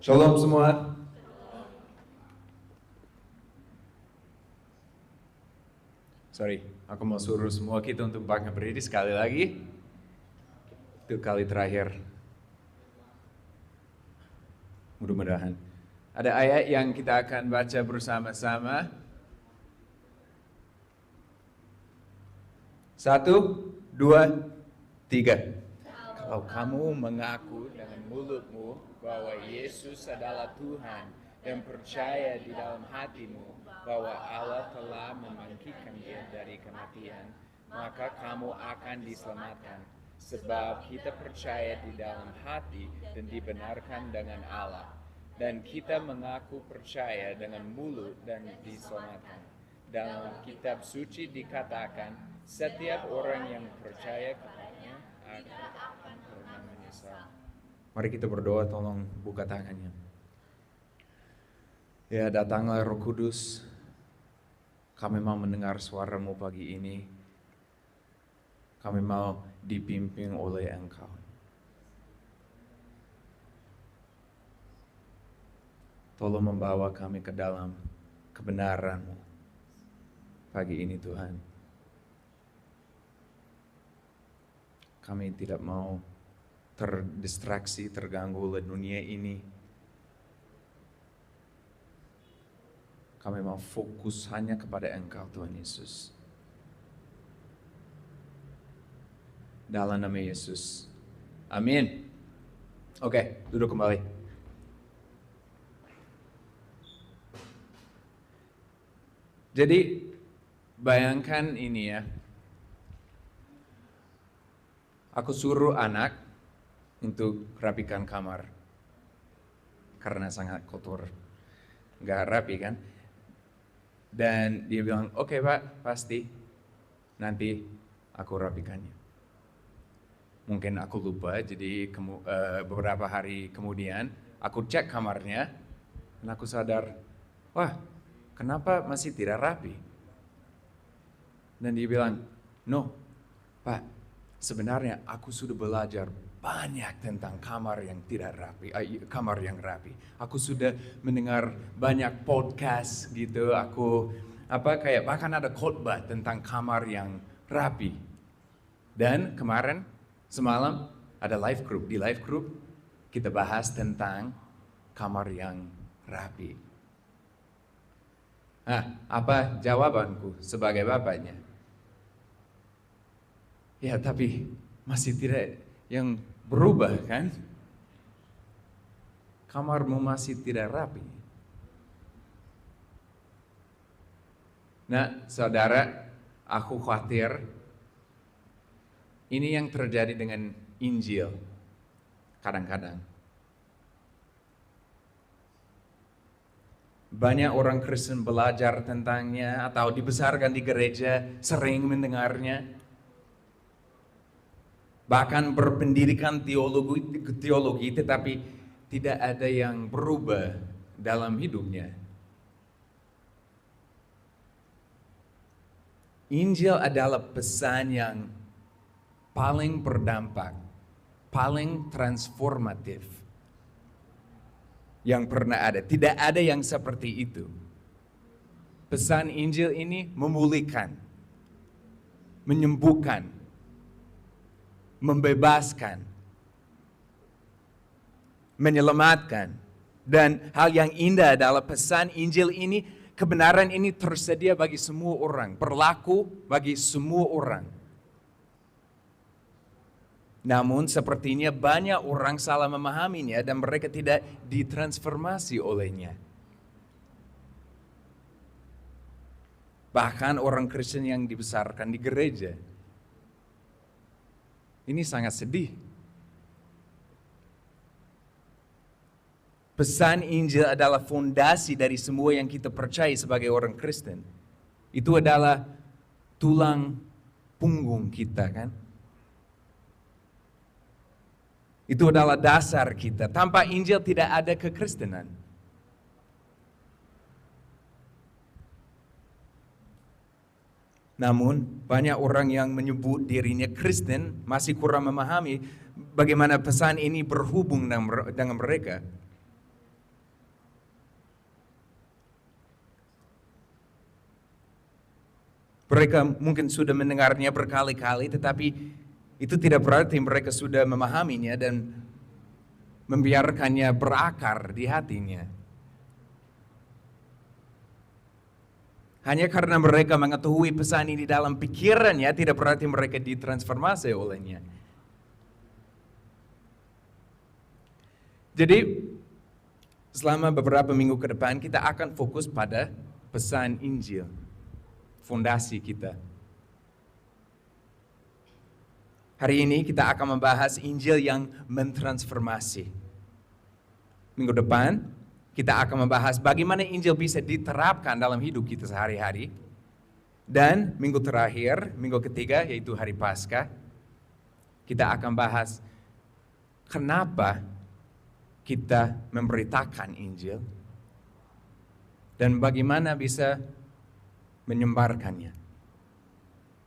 Shalom semua. Sorry, aku mau suruh semua kita untuk bangkit berdiri sekali lagi. Itu kali terakhir. Mudah-mudahan. Ada ayat yang kita akan baca bersama-sama. 1, 2, 3. Kalau kamu mengaku dengan mulutmu bahwa Yesus adalah Tuhan dan percaya di dalam hatimu bahwa Allah telah membangkitkan Dia dari kematian, maka kamu akan diselamatkan. Sebab kita percaya di dalam hati dan dibenarkan dengan Allah. Dan kita mengaku percaya dengan mulut dan diselamatkan. Dalam kitab suci dikatakan, setiap orang yang percaya kepadanya akan pernah menyesal. Mari kita berdoa, tolong buka tangannya. Ya, datanglah Roh Kudus. Kami mau mendengar suara-Mu pagi ini. Kami mau dipimpin oleh Engkau. Tolong membawa kami ke dalam kebenaran-Mu pagi ini, Tuhan. Kami tidak mau terdistraksi, terganggu oleh dunia ini. Kami mau fokus hanya kepada Engkau, Tuhan Yesus. Dalam nama Yesus. Amin. Oke, duduk kembali. Jadi, bayangkan ini ya. Aku suruh anak untuk rapikan kamar. Karena sangat kotor. Nggak rapi kan? Dan dia bilang, oke Pak, pasti nanti aku rapikannya. Mungkin aku lupa, jadi beberapa hari kemudian aku cek kamarnya, dan aku sadar, wah kenapa masih tidak rapi? Dan dia bilang, no Pak, sebenarnya aku sudah belajar banyak tentang kamar yang tidak rapi, kamar yang rapi. Aku sudah mendengar banyak podcast gitu. Aku bahkan ada khotbah tentang kamar yang rapi. Dan kemarin semalam ada live group. Di live group kita bahas tentang kamar yang rapi. Nah, apa jawabanku sebagai bapaknya? Ya, tapi masih tidak yang berubah kan? Kamarmu masih tidak rapi. Nah, saudara, aku khawatir ini yang terjadi dengan Injil kadang-kadang. Banyak orang Kristen belajar tentangnya atau dibesarkan di gereja, sering mendengarnya. Bahkan berpendidikan teologi tetapi tidak ada yang berubah dalam hidupnya. Injil adalah pesan yang paling berdampak, paling transformatif yang pernah ada. Tidak ada yang seperti itu. Pesan Injil ini memulihkan, menyembuhkan, membebaskan, menyelamatkan. Dan hal yang indah adalah pesan Injil ini, kebenaran ini tersedia bagi semua orang, berlaku bagi semua orang. Namun sepertinya banyak orang salah memahaminya dan mereka tidak ditransformasi olehnya. Bahkan orang Kristen yang dibesarkan di gereja. Ini sangat sedih. Pesan Injil adalah fondasi dari semua yang kita percaya sebagai orang Kristen. Itu adalah tulang punggung kita kan. Itu adalah dasar kita. Tanpa Injil tidak ada kekristenan. Namun banyak orang yang menyebut dirinya Kristen masih kurang memahami bagaimana pesan ini berhubung dengan mereka. Mereka mungkin sudah mendengarnya berkali-kali, tetapi itu tidak berarti mereka sudah memahaminya dan membiarkannya berakar di hatinya. Hanya karena mereka mengetahui pesan ini dalam pikirannya, tidak berarti mereka ditransformasi olehnya. Jadi, selama beberapa minggu ke depan, kita akan fokus pada pesan Injil, fondasi kita. Hari ini kita akan membahas Injil yang mentransformasi. Minggu depan, kita akan membahas bagaimana Injil bisa diterapkan dalam hidup kita sehari-hari. Dan minggu terakhir, minggu ketiga, yaitu hari Paskah, kita akan bahas kenapa kita memberitakan Injil dan bagaimana bisa menyebarkannya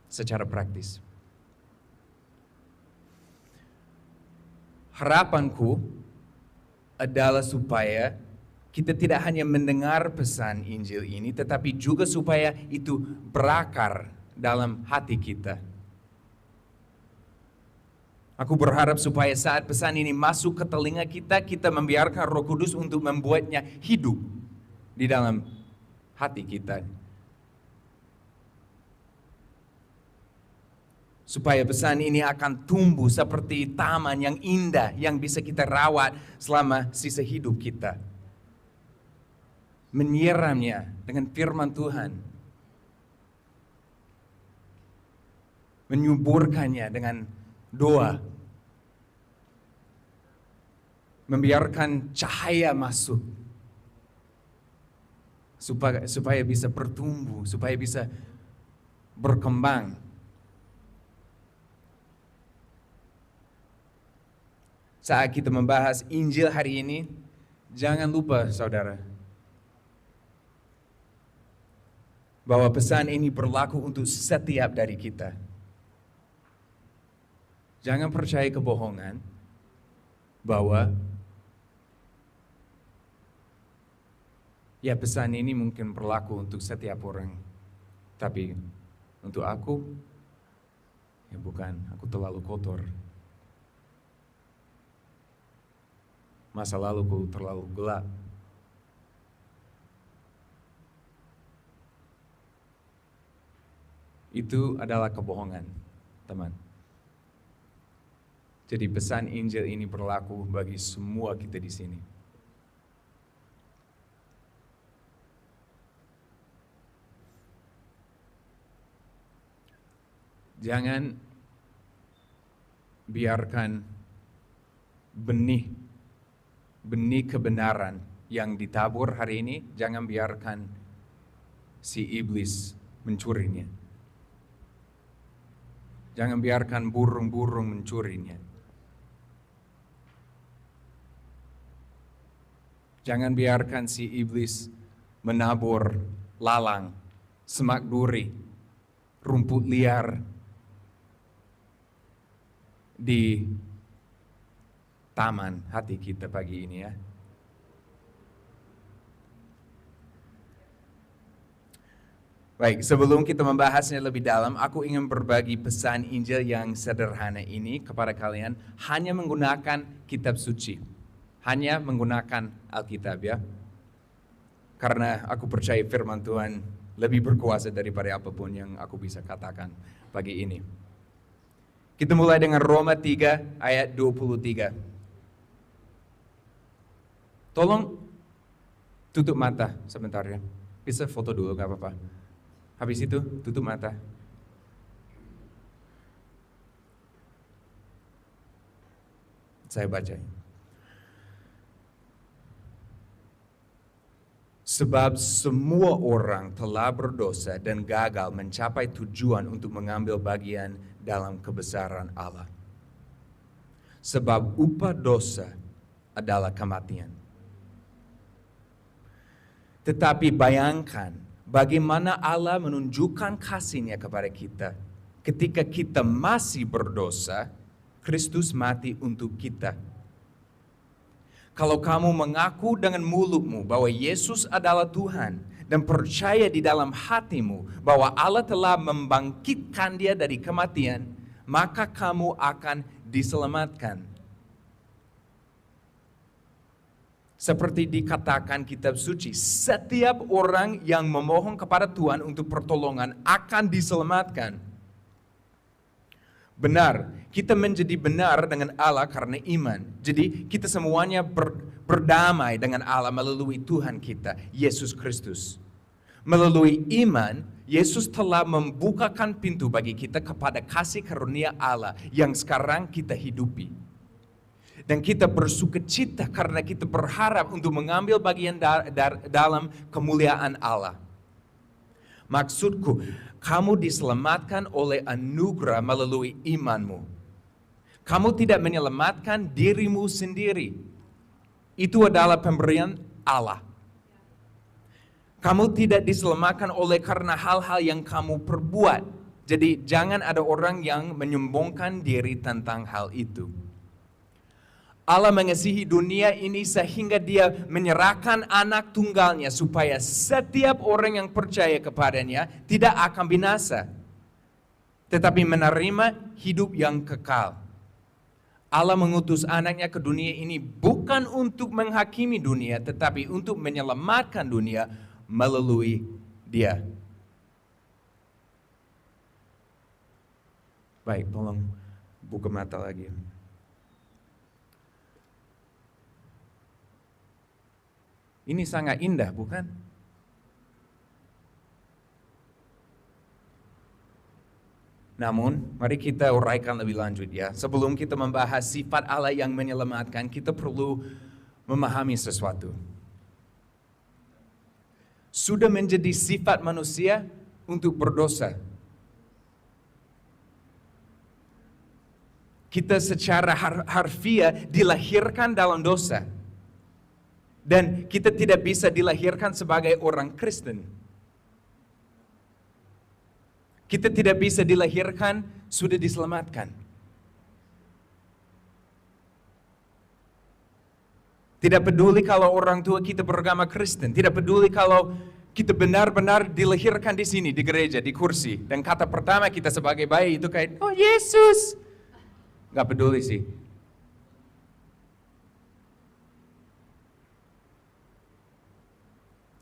secara praktis. Harapanku adalah supaya kita tidak hanya mendengar pesan Injil ini, tetapi juga supaya itu berakar dalam hati kita. Aku berharap supaya saat pesan ini masuk ke telinga kita, kita membiarkan Roh Kudus untuk membuatnya hidup di dalam hati kita. Supaya pesan ini akan tumbuh seperti taman yang indah yang bisa kita rawat selama sisa hidup kita. Menyiramnya dengan firman Tuhan. Menyuburkannya dengan doa. Membiarkan cahaya masuk. Supaya bisa bertumbuh, supaya bisa berkembang. Saat kita membahas Injil hari ini, jangan lupa saudara, bahwa pesan ini berlaku untuk setiap dari kita. Jangan percaya kebohongan bahwa ya pesan ini mungkin berlaku untuk setiap orang. Tapi untuk aku, ya bukan, aku terlalu kotor. Masa laluku terlalu gelap. Itu adalah kebohongan, teman. Jadi pesan Injil ini berlaku bagi semua kita di sini. Jangan biarkan benih kebenaran yang ditabur hari ini, jangan biarkan si iblis mencurinya. Jangan biarkan burung-burung mencurinya. Jangan biarkan si iblis menabur lalang, semak duri, rumput liar di taman hati kita pagi ini ya. Baik, sebelum kita membahasnya lebih dalam, aku ingin berbagi pesan Injil yang sederhana ini kepada kalian, hanya menggunakan kitab suci. Hanya menggunakan Alkitab ya. Karena aku percaya firman Tuhan lebih berkuasa daripada apapun yang aku bisa katakan pagi ini. Kita mulai dengan Roma 3 ayat 23. Tolong tutup mata sebentar ya. Bisa foto dulu, gak apa-apa. Habis itu tutup mata. Saya baca. Sebab semua orang telah berdosa dan gagal mencapai tujuan untuk mengambil bagian dalam kebesaran Allah. Sebab upah dosa adalah kematian. Tetapi bayangkan bagaimana Allah menunjukkan kasih-Nya kepada kita. Ketika kita masih berdosa, Kristus mati untuk kita. Kalau kamu mengaku dengan mulutmu bahwa Yesus adalah Tuhan dan percaya di dalam hatimu bahwa Allah telah membangkitkan dia dari kematian, maka kamu akan diselamatkan. Seperti dikatakan kitab suci, setiap orang yang memohon kepada Tuhan untuk pertolongan akan diselamatkan. Benar, kita menjadi benar dengan Allah karena iman. Jadi kita semuanya berdamai dengan Allah melalui Tuhan kita, Yesus Kristus. Melalui iman, Yesus telah membukakan pintu bagi kita kepada kasih karunia Allah yang sekarang kita hidupi. Dan kita bersukacita karena kita berharap untuk mengambil bagian dalam kemuliaan Allah. Maksudku, kamu diselamatkan oleh anugerah melalui imanmu. Kamu tidak menyelamatkan dirimu sendiri. Itu adalah pemberian Allah. Kamu tidak diselamatkan oleh karena hal-hal yang kamu perbuat. Jadi jangan ada orang yang menyombongkan diri tentang hal itu. Allah mengasihi dunia ini sehingga dia menyerahkan anak tunggalnya supaya setiap orang yang percaya kepadanya tidak akan binasa, tetapi menerima hidup yang kekal. Allah mengutus anaknya ke dunia ini bukan untuk menghakimi dunia, tetapi untuk menyelamatkan dunia melalui dia. Baik, tolong buka mata lagi. Ini sangat indah, bukan? Namun, mari kita uraikan lebih lanjut ya. Sebelum kita membahas sifat Allah yang menyelamatkan, kita perlu memahami sesuatu. Sudah menjadi sifat manusia untuk berdosa. Kita secara harfiah dilahirkan dalam dosa. Dan kita tidak bisa dilahirkan sebagai orang Kristen. Kita tidak bisa dilahirkan sudah diselamatkan. Tidak peduli kalau orang tua kita beragama Kristen. Tidak peduli kalau kita benar-benar dilahirkan di sini, di gereja, di kursi. Dan kata pertama kita sebagai bayi itu kayak, oh Yesus. Gak peduli sih.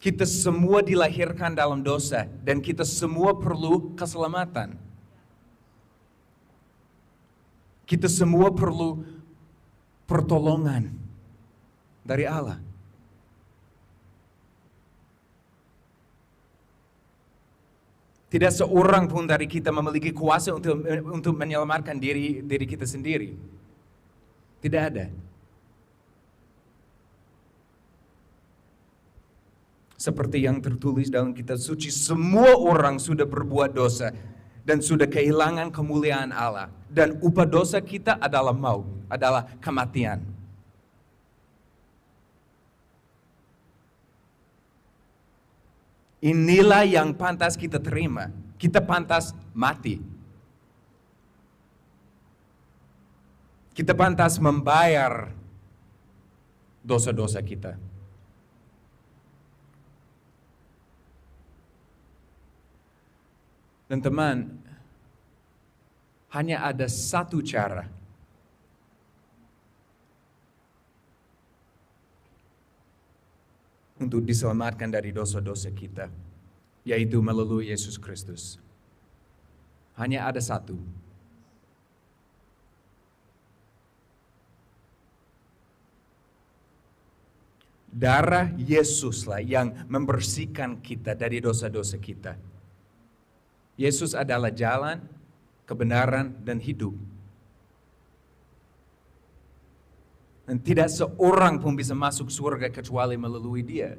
Kita semua dilahirkan dalam dosa dan kita semua perlu keselamatan. Kita semua perlu pertolongan dari Allah. Tidak seorang pun dari kita memiliki kuasa untuk menyelamatkan diri kita sendiri. Tidak ada. Seperti yang tertulis dalam kitab suci, semua orang sudah berbuat dosa dan sudah kehilangan kemuliaan Allah. Dan upah dosa kita adalah maut, adalah kematian. Inilah yang pantas kita terima. Kita pantas mati. Kita pantas membayar dosa-dosa kita. Dan teman, hanya ada satu cara untuk diselamatkan dari dosa-dosa kita, yaitu melalui Yesus Kristus. Hanya ada satu. Darah Yesuslah yang membersihkan kita dari dosa-dosa kita. Yesus adalah jalan, kebenaran, dan hidup. Dan tidak seorang pun bisa masuk surga kecuali melalui Dia.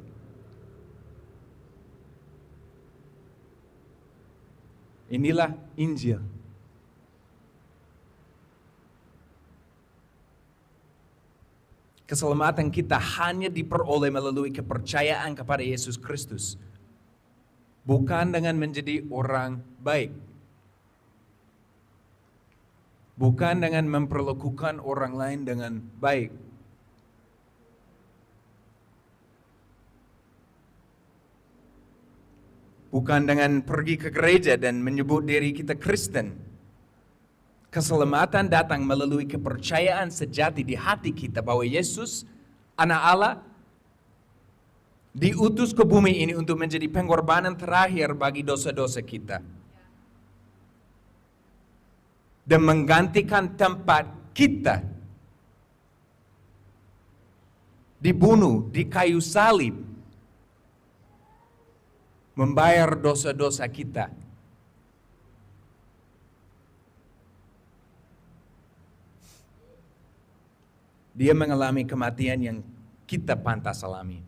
Inilah Injil. Keselamatan kita hanya diperoleh melalui kepercayaan kepada Yesus Kristus. Bukan dengan menjadi orang baik. Bukan dengan memperlakukan orang lain dengan baik. Bukan dengan pergi ke gereja dan menyebut diri kita Kristen. Keselamatan datang melalui kepercayaan sejati di hati kita bahwa Yesus, Anak Allah, diutus ke bumi ini untuk menjadi pengorbanan terakhir bagi dosa-dosa kita. Dan menggantikan tempat kita dibunuh di kayu salib, membayar dosa-dosa kita. Dia mengalami kematian yang kita pantas alami.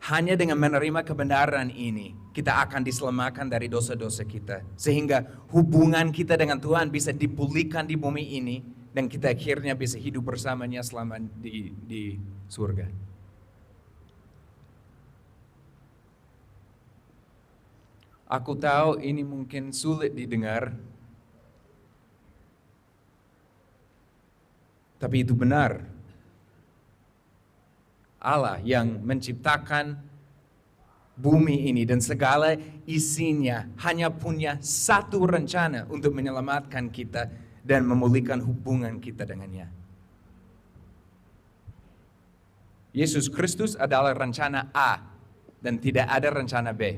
Hanya dengan menerima kebenaran ini, kita akan diselamatkan dari dosa-dosa kita. Sehingga hubungan kita dengan Tuhan bisa dipulihkan di bumi ini, dan kita akhirnya bisa hidup bersamanya selama di surga. Aku tahu ini mungkin sulit didengar, tapi itu benar. Allah yang menciptakan bumi ini dan segala isinya hanya punya satu rencana untuk menyelamatkan kita dan memulihkan hubungan kita dengannya. Yesus Kristus adalah rencana A dan tidak ada rencana B.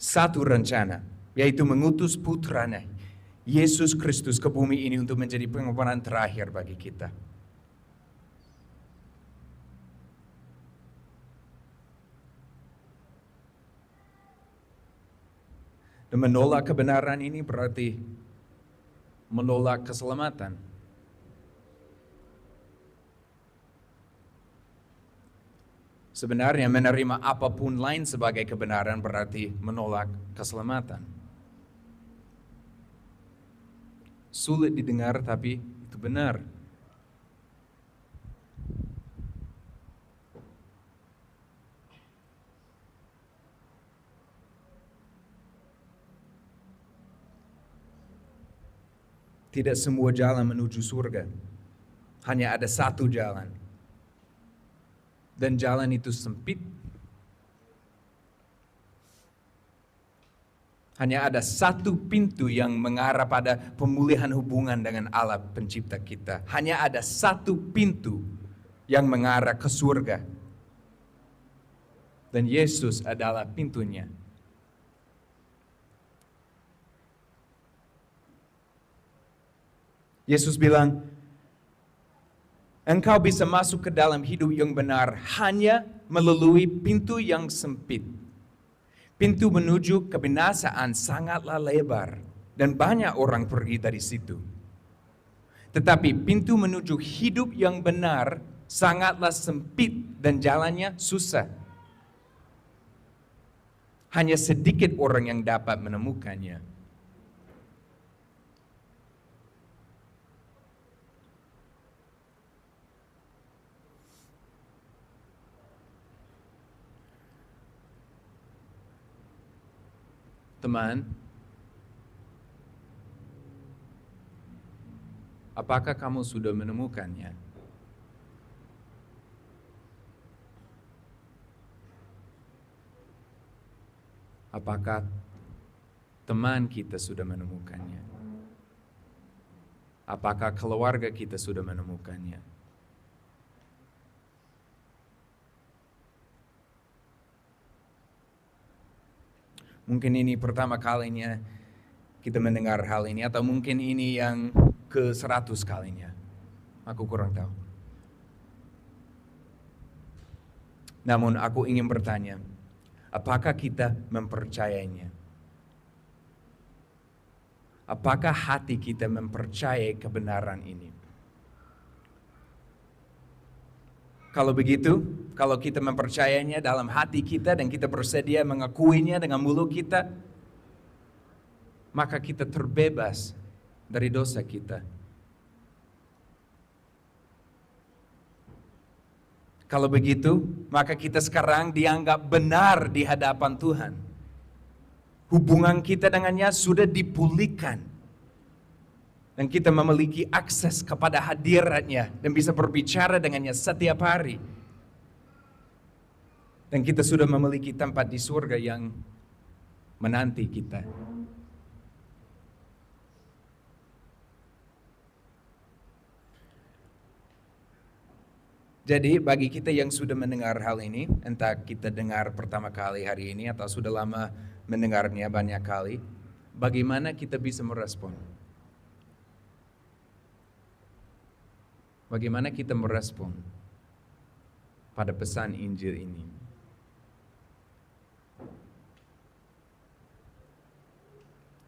Satu rencana, yaitu mengutus putranya, Yesus Kristus ke bumi ini untuk menjadi pengorbanan terakhir bagi kita. Dan menolak kebenaran ini berarti menolak keselamatan. Sebenarnya menerima apapun lain sebagai kebenaran berarti menolak keselamatan. Sulit didengar tapi itu benar. Tidak semua jalan menuju surga. Hanya ada satu jalan. Dan jalan itu sempit. Hanya ada satu pintu yang mengarah pada pemulihan hubungan dengan Allah pencipta kita. Hanya ada satu pintu yang mengarah ke surga. Dan Yesus adalah pintunya. Yesus bilang, engkau bisa masuk ke dalam hidup yang benar hanya melalui pintu yang sempit. Pintu menuju kebinasaan sangatlah lebar dan banyak orang pergi dari situ. Tetapi pintu menuju hidup yang benar sangatlah sempit dan jalannya susah. Hanya sedikit orang yang dapat menemukannya. Teman, apakah kamu sudah menemukannya? Apakah teman kita sudah menemukannya? Apakah keluarga kita sudah menemukannya? Mungkin ini pertama kalinya kita mendengar hal ini, atau mungkin ini yang ke-100 kalinya. Aku kurang tahu. Namun aku ingin bertanya, apakah kita mempercayainya? Apakah hati kita mempercayai kebenaran ini? Kalau begitu, kalau kita mempercayainya dalam hati kita dan kita bersedia mengakuinya dengan mulut kita, maka kita terbebas dari dosa kita. Kalau begitu, maka kita sekarang dianggap benar di hadapan Tuhan. hubungan kita dengannya sudah dipulihkan. Dan kita memiliki akses kepada hadiratnya dan bisa berbicara dengannya setiap hari. Dan kita sudah memiliki tempat di surga yang menanti kita. Jadi bagi kita yang sudah mendengar hal ini, entah kita dengar pertama kali hari ini atau sudah lama mendengarnya banyak kali, bagaimana kita bisa merespon? Bagaimana kita merespon pada pesan Injil ini?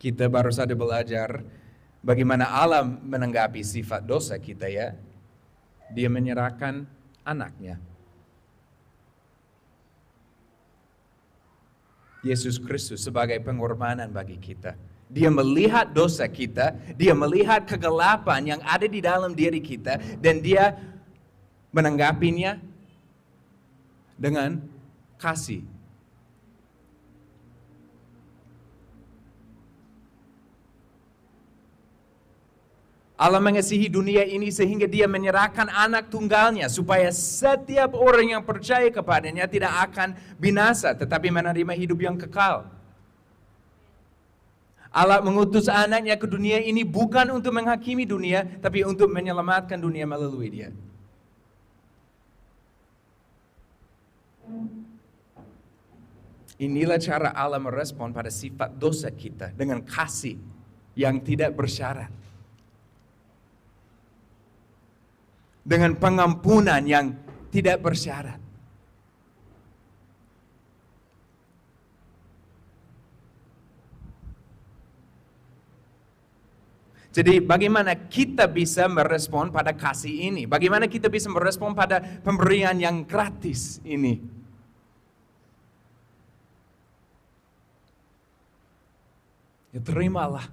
Kita baru saja belajar bagaimana Allah menanggapi sifat dosa kita ya. Dia menyerahkan anaknya. Yesus Kristus sebagai pengorbanan bagi kita. Dia melihat dosa kita, dia melihat kegelapan yang ada di dalam diri kita, dan dia menanggapinya dengan kasih. Allah mengasihi dunia ini sehingga dia menyerahkan anak tunggalnya supaya setiap orang yang percaya kepadanya tidak akan binasa tetapi menerima hidup yang kekal. Allah mengutus anaknya ke dunia ini bukan untuk menghakimi dunia, tapi untuk menyelamatkan dunia melalui dia. Inilah cara Allah merespon pada sifat dosa kita dengan kasih yang tidak bersyarat. Dengan pengampunan yang tidak bersyarat. Jadi bagaimana kita bisa merespon pada kasih ini? Bagaimana kita bisa merespon pada pemberian yang gratis ini? Ya terimalah.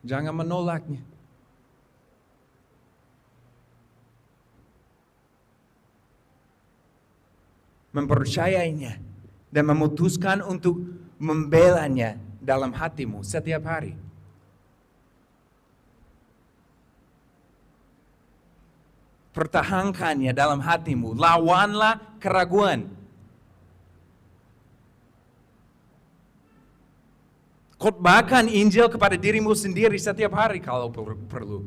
Jangan menolaknya. Mempercayainya. Dan memutuskan untuk membelanya dalam hatimu setiap hari. Pertahankannya dalam hatimu. Lawanlah keraguan. Khotbahkan Injil kepada dirimu sendiri setiap hari kalau perlu.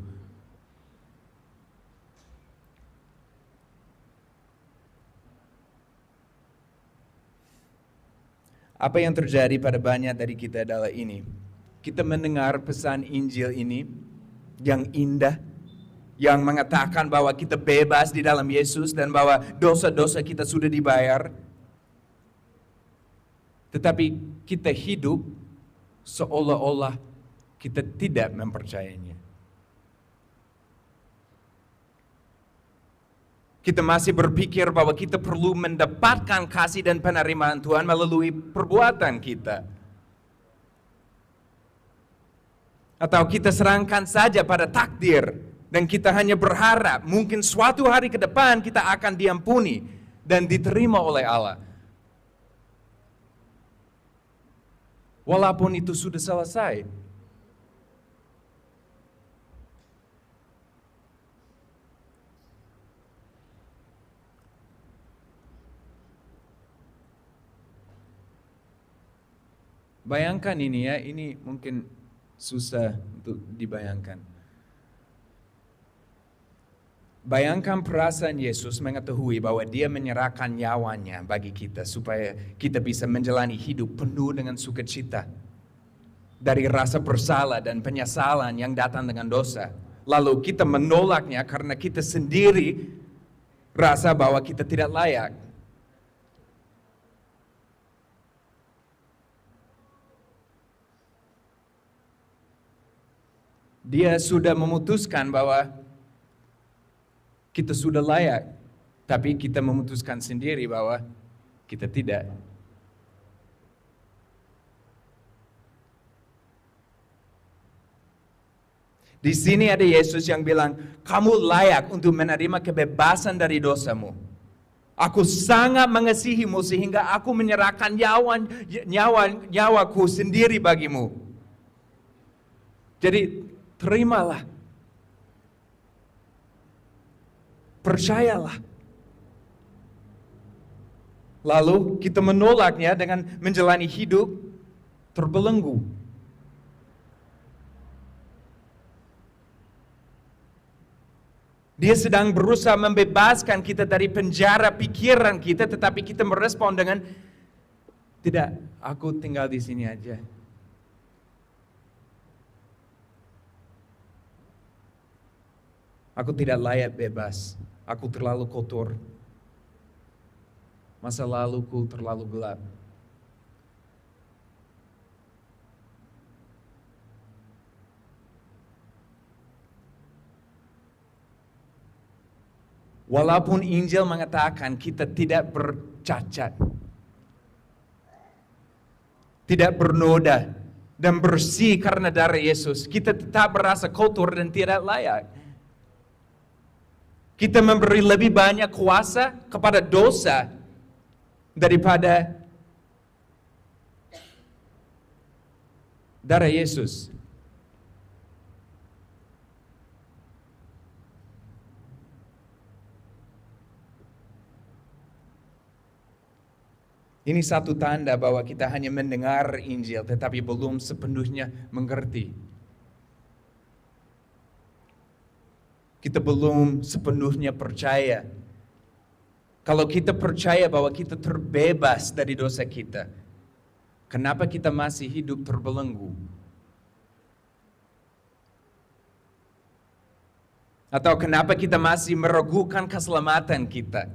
Apa yang terjadi pada banyak dari kita adalah ini. Kita mendengar pesan Injil ini yang indah, yang mengatakan bahwa kita bebas di dalam Yesus dan bahwa dosa-dosa kita sudah dibayar. Tetapi kita hidup seolah-olah kita tidak mempercayainya. Kita masih berpikir bahwa kita perlu mendapatkan kasih dan penerimaan Tuhan melalui perbuatan kita. Atau kita serahkan saja pada takdir dan kita hanya berharap mungkin suatu hari ke depan kita akan diampuni dan diterima oleh Allah. Walaupun itu sudah selesai. Bayangkan ini ya, ini mungkin susah untuk dibayangkan. Bayangkan perasaan Yesus mengetahui bahwa dia menyerahkan nyawanya bagi kita supaya kita bisa menjalani hidup penuh dengan sukacita. Dari rasa bersalah dan penyesalan yang datang dengan dosa. Lalu kita menolaknya karena kita sendiri rasa bahwa kita tidak layak. Dia sudah memutuskan bahwa kita sudah layak, tapi kita memutuskan sendiri bahwa kita tidak. Di sini ada Yesus yang bilang, kamu layak untuk menerima kebebasan dari dosamu. Aku sangat mengasihimu sehingga aku menyerahkan nyawaku sendiri bagimu. Jadi terimalah. Percayalah. Lalu kita menolaknya dengan menjalani hidup terbelenggu. Dia sedang berusaha membebaskan kita dari penjara pikiran kita, tetapi kita merespon dengan, tidak, aku tinggal di sini aja. Aku tidak layak bebas, aku terlalu kotor. Masa laluku terlalu gelap. Walaupun Injil mengatakan kita tidak bercacat, tidak bernoda, dan bersih karena darah Yesus, kita tetap merasa kotor dan tidak layak. Kita memberi lebih banyak kuasa kepada dosa daripada darah Yesus. Ini satu tanda bahwa kita hanya mendengar Injil tetapi belum sepenuhnya mengerti. Kita belum sepenuhnya percaya. Kalau kita percaya bahwa kita terbebas dari dosa kita, kenapa kita masih hidup terbelenggu? Atau kenapa kita masih meragukan keselamatan kita?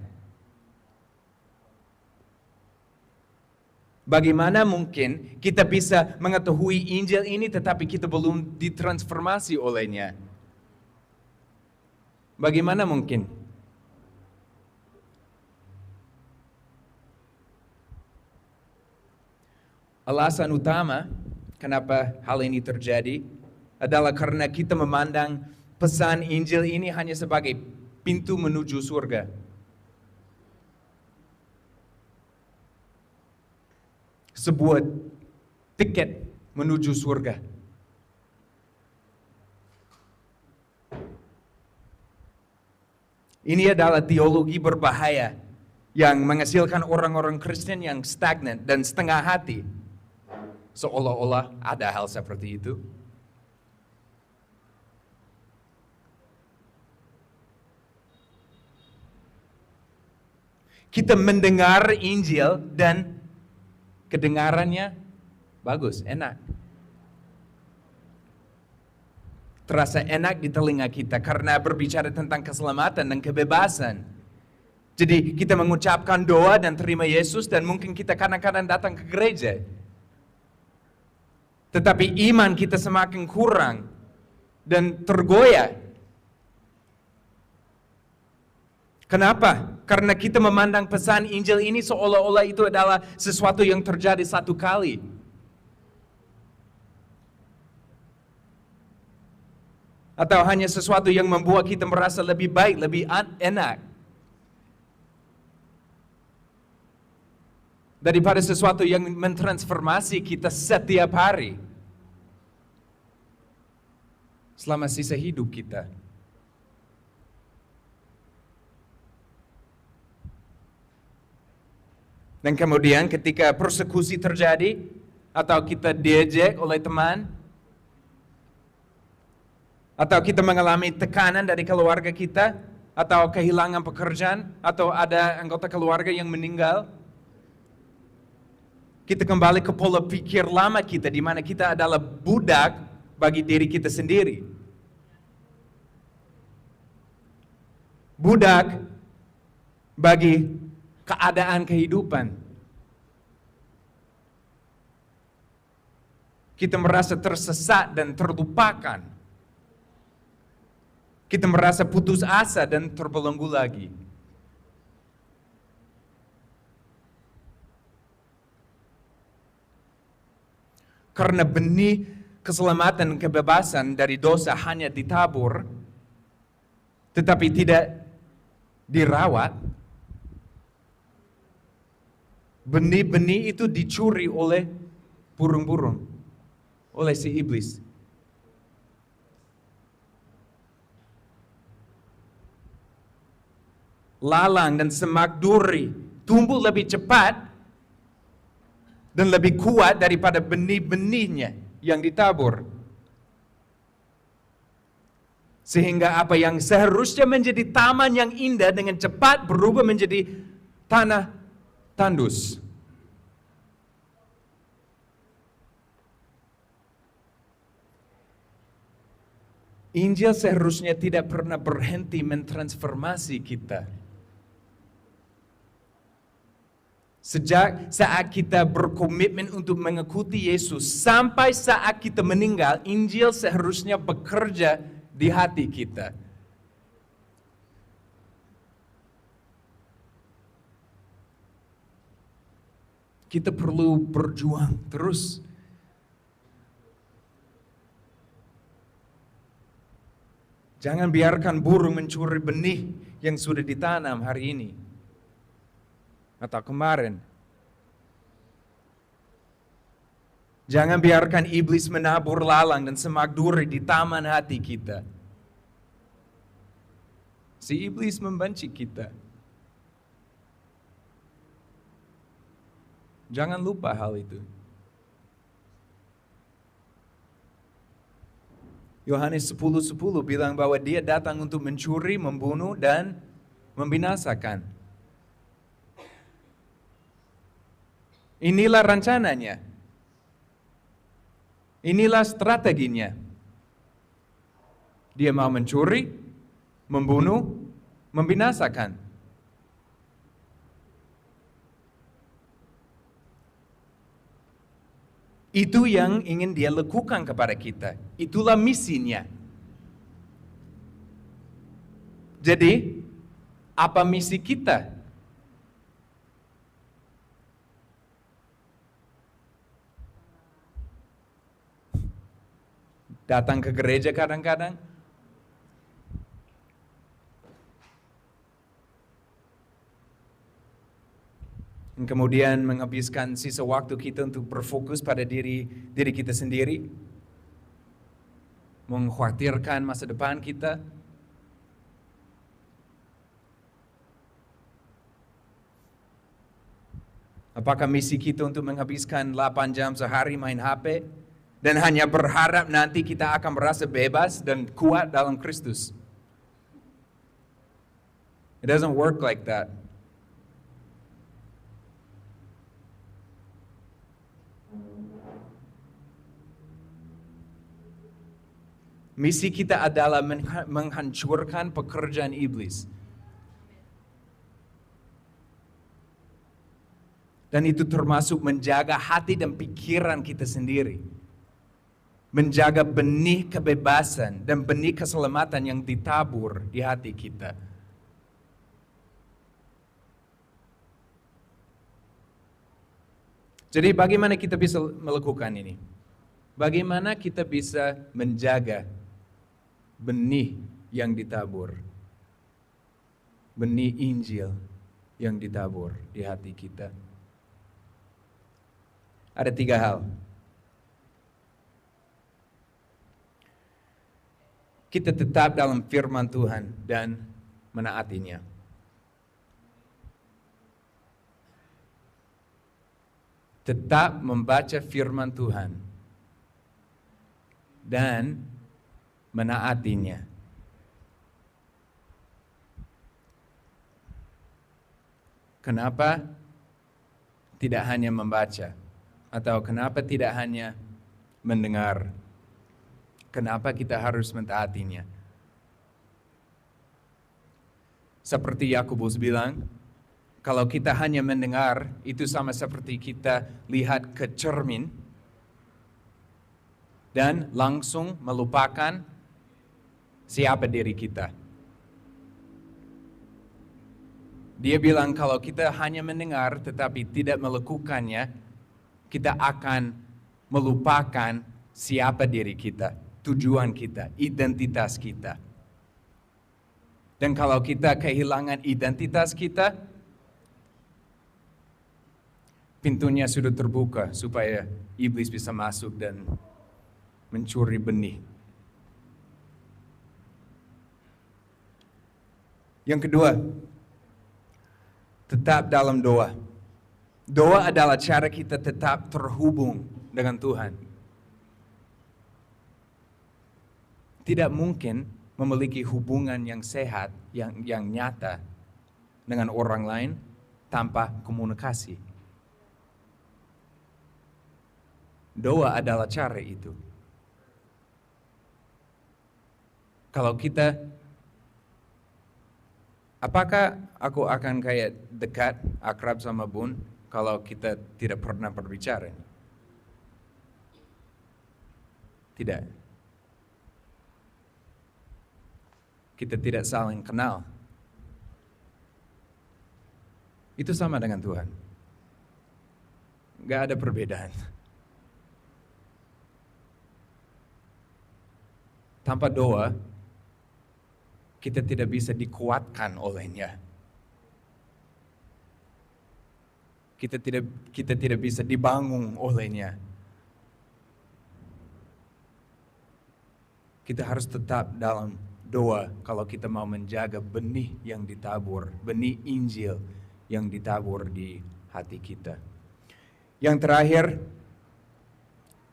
Bagaimana mungkin kita bisa mengetahui Injil ini tetapi kita belum ditransformasi olehnya? Bagaimana mungkin? Alasan utama kenapa hal ini terjadi adalah karena kita memandang pesan Injil ini hanya sebagai pintu menuju surga. Sebuah tiket menuju surga. Ini adalah teologi berbahaya yang menghasilkan orang-orang Kristen yang stagnan dan setengah hati. Seolah-olah ada hal seperti itu. Kita mendengar Injil dan kedengarannya bagus, enak. Terasa enak di telinga kita karena berbicara tentang keselamatan dan kebebasan. Jadi kita mengucapkan doa dan terima Yesus dan mungkin kita kadang-kadang datang ke gereja. Tetapi iman kita semakin kurang dan tergoyah. Kenapa? Karena kita memandang pesan Injil ini seolah-olah itu adalah sesuatu yang terjadi satu kali. Atau hanya sesuatu yang membuat kita merasa lebih baik, lebih enak. Daripada sesuatu yang mentransformasi kita setiap hari. Selama sisa hidup kita. Dan kemudian ketika persekusi terjadi, atau kita diejek oleh teman, atau kita mengalami tekanan dari keluarga kita, atau kehilangan pekerjaan, atau ada anggota keluarga yang meninggal, kita kembali ke pola pikir lama kita, di mana kita adalah budak bagi diri kita sendiri. Budak bagi keadaan kehidupan. Kita merasa tersesat dan terlupakan. Kita merasa putus asa dan terbelenggu lagi. Karena benih keselamatan dan kebebasan dari dosa hanya ditabur, tetapi tidak dirawat, Benih-benih itu dicuri oleh burung-burung, oleh si iblis. Lalang dan semak duri tumbuh lebih cepat dan lebih kuat daripada benih-benihnya yang ditabur. Sehingga apa yang seharusnya menjadi taman yang indah dengan cepat berubah menjadi tanah tandus. Injil seharusnya tidak pernah berhenti mentransformasi kita. Sejak saat kita berkomitmen untuk mengikuti Yesus sampai saat kita meninggal, Injil seharusnya bekerja di hati kita. Kita perlu berjuang terus. Jangan biarkan burung mencuri benih yang sudah ditanam hari ini atau kemarin. Jangan biarkan iblis menabur lalang dan semak duri di taman hati kita. Si iblis membenci kita. Jangan lupa hal itu. Yohanes 10:10 bilang bahwa dia datang untuk mencuri, membunuh, dan membinasakan. Inilah rencananya. Inilah strateginya. Dia mau mencuri, membunuh, membinasakan. Itu yang ingin dia lakukan kepada kita. Itulah misinya. Jadi, apa misi kita? Datang ke gereja kadang-kadang. Dan kemudian menghabiskan sisa waktu kita untuk berfokus pada diri kita sendiri. Mengkhawatirkan masa depan kita. Apakah misi kita untuk menghabiskan 8 jam sehari main HP dan hanya berharap nanti kita akan merasa bebas dan kuat dalam Kristus? It doesn't work like that. Misi kita adalah menghancurkan pekerjaan iblis. Dan itu termasuk menjaga hati dan pikiran kita sendiri. Menjaga benih kebebasan dan benih keselamatan yang ditabur di hati kita. Jadi bagaimana kita bisa melakukan ini? Bagaimana kita bisa menjaga benih yang ditabur? Benih Injil yang ditabur di hati kita. Ada 3 hal. Kita tetap dalam firman Tuhan dan menaatinya. Tetap membaca firman Tuhan dan menaatinya. Kenapa tidak hanya membaca? Atau kenapa tidak hanya mendengar? Kenapa kita harus mentaatinya? Seperti Yakobus bilang, kalau kita hanya mendengar, itu sama seperti kita lihat ke cermin dan langsung melupakan siapa diri kita. Dia bilang kalau kita hanya mendengar tetapi tidak melakukannya, kita akan melupakan siapa diri kita, tujuan kita, identitas kita. Dan kalau kita kehilangan identitas kita, pintunya sudah terbuka supaya iblis bisa masuk dan mencuri benih. Yang kedua, tetap dalam doa. Doa adalah cara kita tetap terhubung dengan Tuhan. Tidak mungkin memiliki hubungan yang sehat, yang nyata dengan orang lain tanpa komunikasi. Doa adalah cara itu. Kalau kita, apakah aku akan kayak dekat, akrab sama Bun kalau kita tidak pernah berbicara? Tidak. Kita tidak saling kenal. Itu sama dengan Tuhan. Gak ada perbedaan. Tanpa doa, kita tidak bisa dikuatkan olehnya. Kita tidak bisa dibangun olehnya. Kita harus tetap dalam doa kalau kita mau menjaga benih yang ditabur, benih Injil yang ditabur di hati kita. Yang terakhir,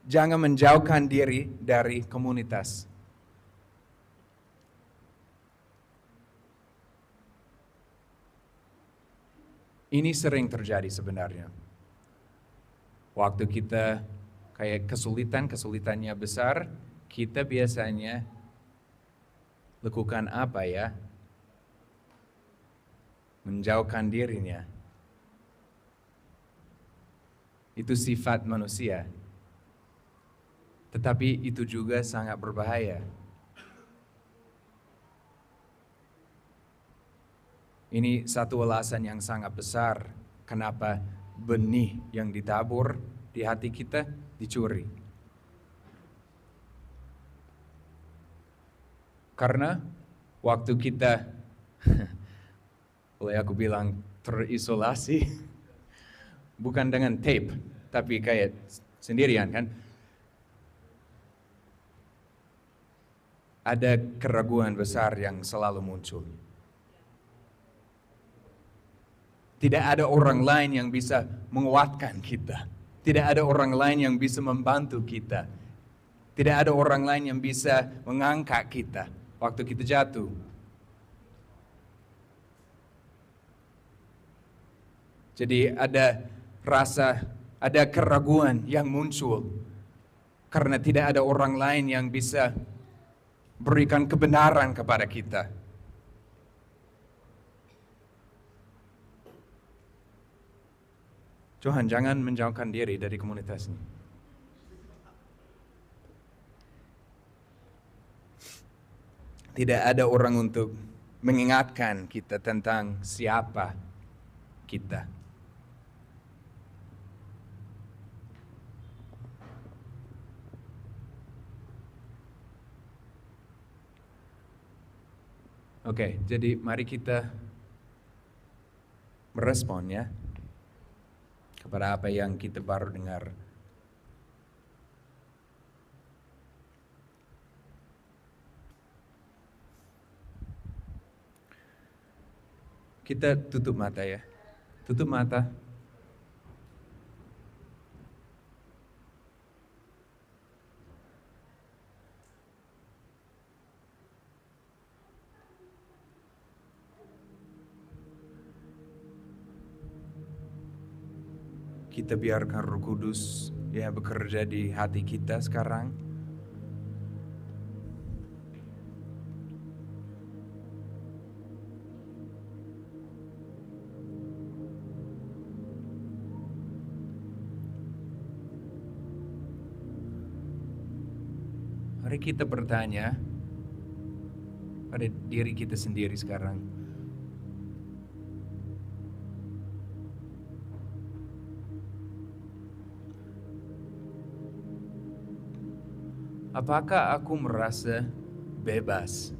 jangan menjauhkan diri dari komunitas. Ini sering terjadi sebenarnya. Waktu kita kayak kesulitannya besar, kita biasanya lakukan apa ya? Menjauhkan dirinya. Itu sifat manusia. Tetapi itu juga sangat berbahaya. Ini satu alasan yang sangat besar kenapa benih yang ditabur di hati kita dicuri. Karena waktu kita, boleh aku bilang terisolasi, bukan dengan tape, tapi kayak sendirian kan. Ada keraguan besar yang selalu muncul. Tidak ada orang lain yang bisa menguatkan kita. Tidak ada orang lain yang bisa membantu kita. Tidak ada orang lain yang bisa mengangkat kita waktu kita jatuh. Jadi ada keraguan yang muncul karena tidak ada orang lain yang bisa berikan kebenaran kepada kita. Tuhan, jangan menjauhkan diri dari komunitas ini. Tidak ada orang untuk mengingatkan kita tentang siapa kita. Oke, jadi mari kita merespon ya kepada apa yang kita baru dengar. Kita tutup mata ya. Tutup mata. Kita biarkan Roh Kudus ya bekerja di hati kita sekarang. Mari kita bertanya pada diri kita sendiri sekarang. Apakah aku merasa bebas?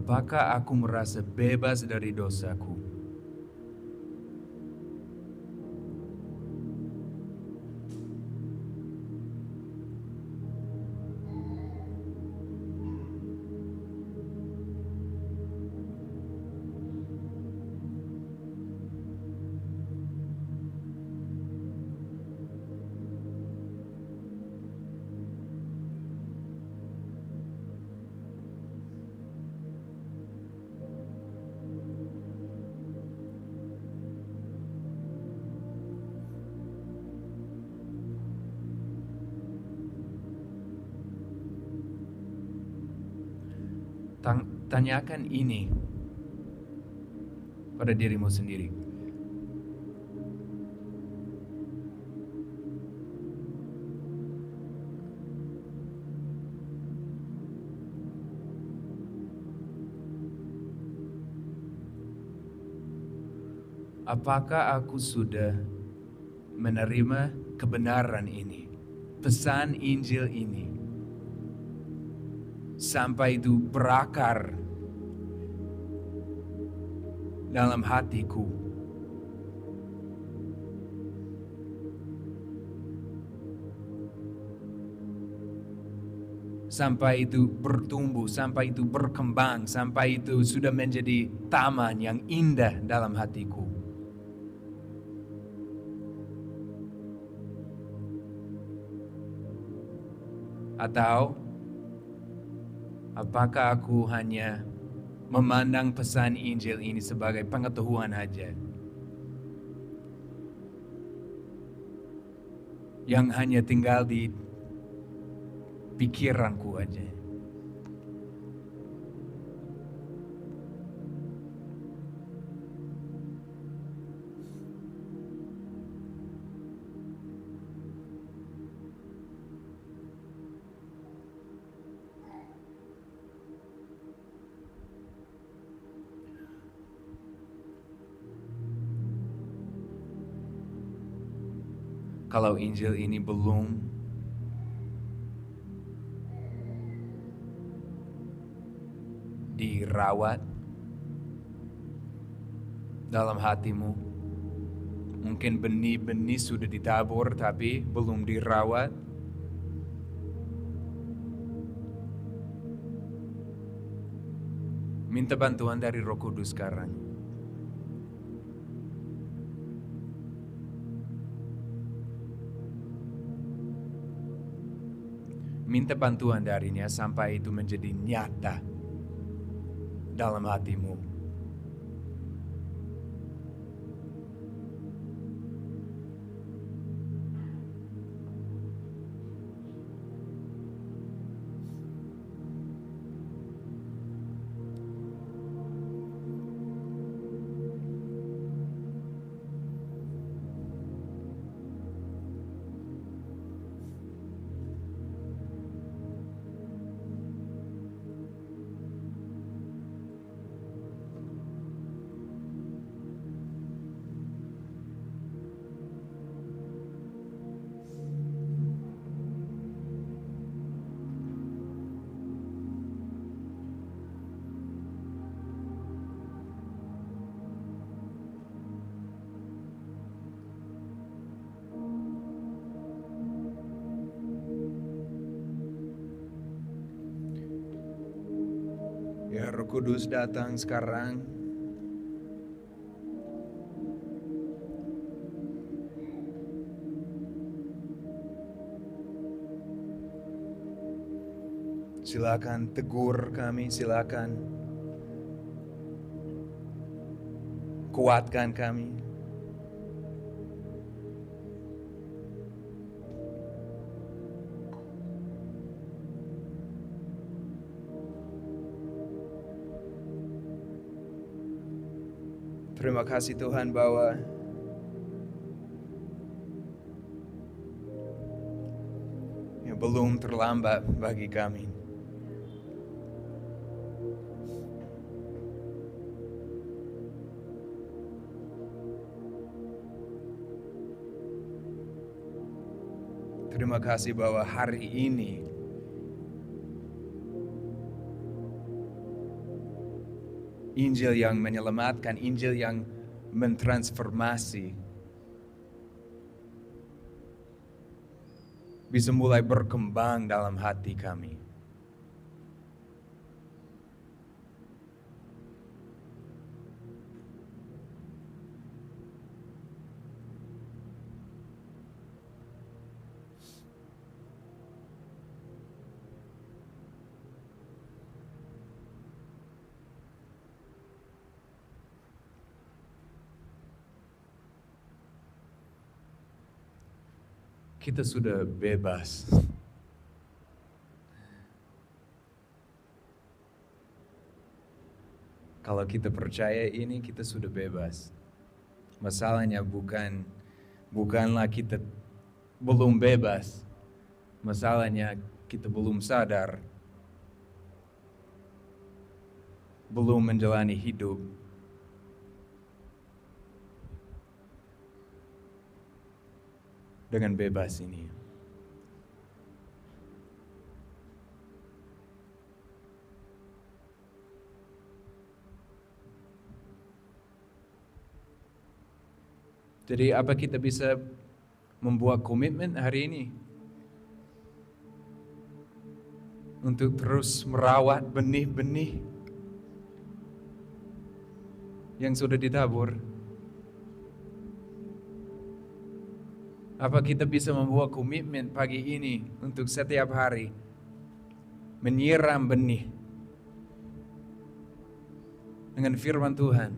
Apakah aku merasa bebas dari dosaku? Tanyakan ini pada dirimu sendiri. Apakah aku sudah menerima kebenaran ini, pesan Injil ini, sampai itu berakar dalam hatiku? Sampai itu bertumbuh, sampai itu berkembang, sampai itu sudah menjadi taman yang indah dalam hatiku. Atau apakah aku hanya memandang pesan Injil ini sebagai pengetahuan saja, yang hanya tinggal di pikiranku aja? Kalau Injil ini belum dirawat dalam hatimu, mungkin benih-benih sudah ditabur tapi belum dirawat, minta bantuan dari Roh Kudus sekarang. Minta bantuan darinya sampai itu menjadi nyata dalam hatimu. Ya, Roh Kudus datang sekarang. Silakan tegur kami, silakan kuatkan kami. Terima kasih Tuhan bahwa ya, belum terlambat bagi kami. Terima kasih bahwa hari ini Injil yang menyelamatkan, Injil yang mentransformasi, bisa mulai berkembang dalam hati kami. Kita sudah bebas. Kalau kita percaya ini, kita sudah bebas. Masalahnya bukanlah kita belum bebas. Masalahnya kita belum sadar, belum menjalani hidup dengan bebas ini. Jadi apa kita bisa membuat komitmen hari ini untuk terus merawat benih-benih yang sudah ditabur? Apa kita bisa membuat komitmen pagi ini untuk setiap hari menyiram benih dengan firman Tuhan?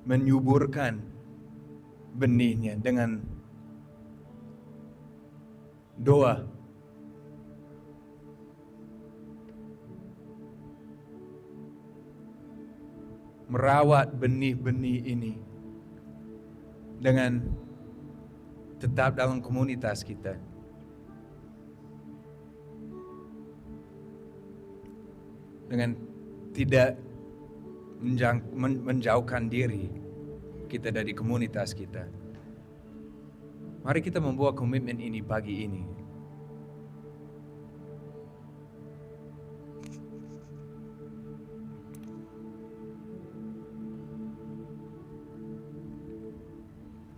Menyuburkan benihnya dengan doa. Merawat benih-benih ini dengan tetap dalam komunitas kita. Dengan tidak menjauhkan diri kita dari komunitas kita. Mari kita membuat komitmen ini pagi ini.